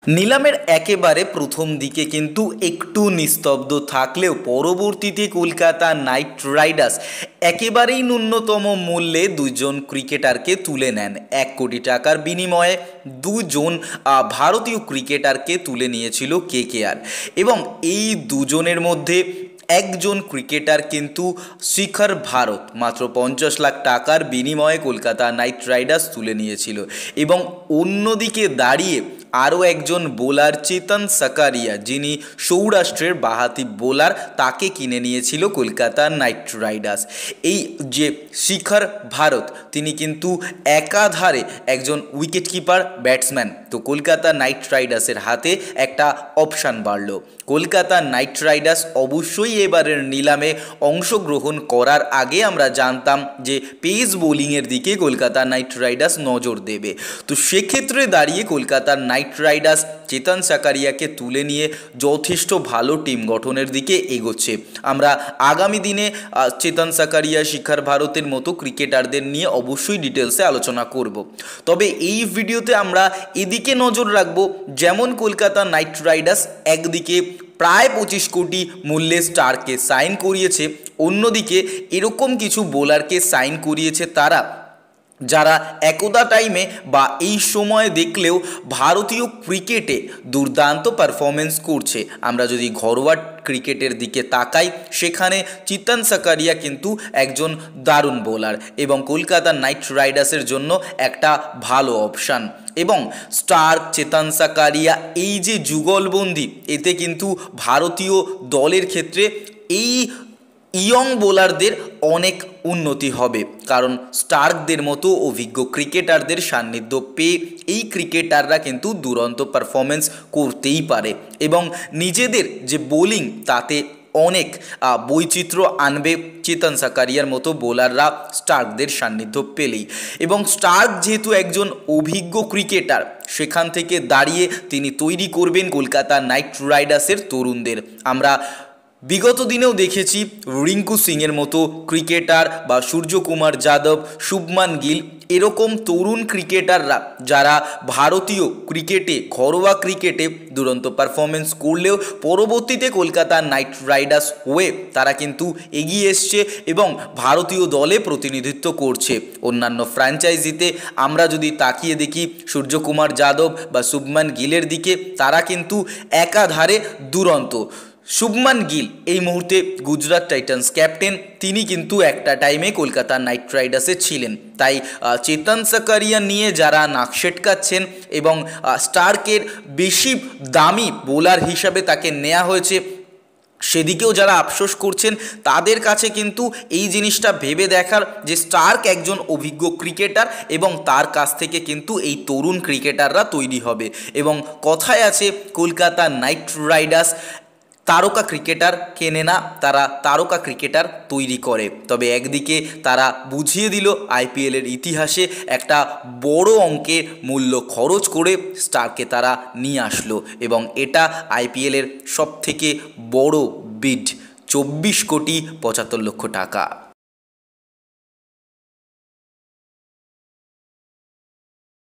নিলামের একেবারে প্রথম দিকে কিন্তু একটু নিস্তব্ধ থাকলেও পরবর্তীতে কলকাতা নাইট রাইডার্স একেবারেই ন্যূনতম মূল্যে দুজন ক্রিকেটারকে তুলে নেন। 1 কোটি টাকার বিনিময়ে দুজন ভারতীয় ক্রিকেটারকে তুলে নিয়েছিল কেকেআর, এবং এই দুজনের মধ্যে একজন ক্রিকেটার কিন্তু শিখর ভারত মাত্র 50 লাখ টাকার বিনিময়ে কলকাতা নাইট রাইডার্স তুলে নিয়েছিল। এবং অন্যদিকে দাঁড়িয়ে আরও একজন বোলার চেতন সাকারিয়া, যিনি সৌরাষ্ট্রের বাঁহাতি বোলার, তাকে কিনে নিয়েছিল কলকাতা নাইট রাইডার্স। এই যে শিখর ভারত, তিনি কিন্তু একাধারে একজন উইকেট কিপার ব্যাটসম্যান। তো কলকাতা নাইট রাইডার্সের হাতে একটা অপশান বাড়ল। কলকাতা নাইট রাইডার্স অবশ্যই এবারের নিলামে অংশগ্রহণ করার আগে আমরা জানতাম যে পেস বোলিংয়ের দিকে কলকাতা নাইট রাইডার্স নজর দেবে। তো সেক্ষেত্রে দাঁড়িয়ে কলকাতা নাইট রাইডার্স চেতন সাকারিয়াকে তুলে নিয়ে যথেষ্ট ভালো টিম গঠনের দিকে এগোচ্ছে। আমরা আগামী দিনে চেতন সাকারিয়া, শিখর ভারতের মতো ক্রিকেটারদের নিয়ে অবশ্যই ডিটেলসে আলোচনা করব। তবে এই ভিডিওতে আমরা এদিকে নজর রাখব, যেমন কলকাতা নাইট রাইডার্স একদিকে প্রায় 25 কোটি মূল্যে স্টারকে সাইন করিয়েছে, অন্যদিকে এরকম কিছু বোলারকে সাইন করিয়েছে তারা, যারা একদা টাইমে বা এই সময় দেখলেও ভারতীয় ক্রিকেটে দুর্দান্ত পারফরমেন্স করছে। আমরা যদি ঘরোয়া ক্রিকেটের দিকে তাকাই, সেখানে চেতন সাকারিয়া কিন্তু একজন দারুণ বোলার এবং কলকাতা নাইট রাইডার্সের জন্য একটা ভালো অপশান। এবং স্টার্ক, চেতন সাকারিয়া, এই যে যুগলবন্দি, এতে কিন্তু ভারতীয় দলের ক্ষেত্রে এই ইয়ং বোলারদের অনেক উন্নতি হবে, কারণ স্টার্কদের মতো অভিজ্ঞ ক্রিকেটারদের সান্নিধ্য পেয়ে এই ক্রিকেটাররা কিন্তু দুরন্ত পারফরমেন্স করতেই পারে এবং নিজেদের যে বোলিং তাতে অনেক বৈচিত্র্য আনবে চেতন সাকারিয়ার মতো বোলাররা স্টার্কদের সান্নিধ্য পেলেই। এবং স্টার্ক যেহেতু একজন অভিজ্ঞ ক্রিকেটার, সেখান থেকে দাঁড়িয়ে তিনি তৈরি করবেন কলকাতা নাইট রাইডার্সের তরুণদের। আমরা বিগত দিনেও দেখেছি রিঙ্কু সিংয়ের মতো ক্রিকেটার বা সূর্যকুমার যাদব, শুভমান গিল, এরকম তরুণ ক্রিকেটাররা যারা ভারতীয় ক্রিকেটে, ঘরোয়া ক্রিকেটে দুরন্ত পারফরমেন্স করলেও পরবর্তীতে কলকাতা নাইট রাইডার্স হয়ে তারা কিন্তু এগিয়ে এসছে এবং ভারতীয় দলে প্রতিনিধিত্ব করছে। অন্যান্য ফ্র্যাঞ্চাইজিতে আমরা যদি তাকিয়ে দেখি সূর্যকুমার যাদব বা শুভমান গিলের দিকে, তারা কিন্তু একাধারে দুরন্ত। শুভমান গিল এই মুহূর্তে গুজরাট টাইটান্স ক্যাপ্টেন, তিনি কিন্তু একটা টাইমে কলকাতা নাইট রাইডার্সে ছিলেন। তাই চেতন সাকারিয়া নিয়ে যারা নাক সেটকাচ্ছেন এবং স্টার্কের বেশি দামি বোলার হিসাবে তাকে নেওয়া হয়েছে, সেদিকেও যারা আফসোস করছেন, তাদের কাছে কিন্তু এই জিনিসটা ভেবে দেখার যে স্টার্ক একজন অভিজ্ঞ ক্রিকেটার এবং তার কাছ থেকে কিন্তু এই তরুণ ক্রিকেটাররা তৈরি হবে। এবং কথায় আছে কলকাতা নাইট রাইডার্স তারকা ক্রিকেটার কেনে না, তারা তারকা ক্রিকেটার তৈরি করে। তবে একদিকে তারা বুঝিয়ে দিল আইপিএলের ইতিহাসে একটা বড় অঙ্কের মূল্য খরচ করে স্টারকে তারা নিয়ে আসলো, এবং এটা আইপিএলের সবথেকে বড় বিড, 24 কোটি 75 লক্ষ টাকা।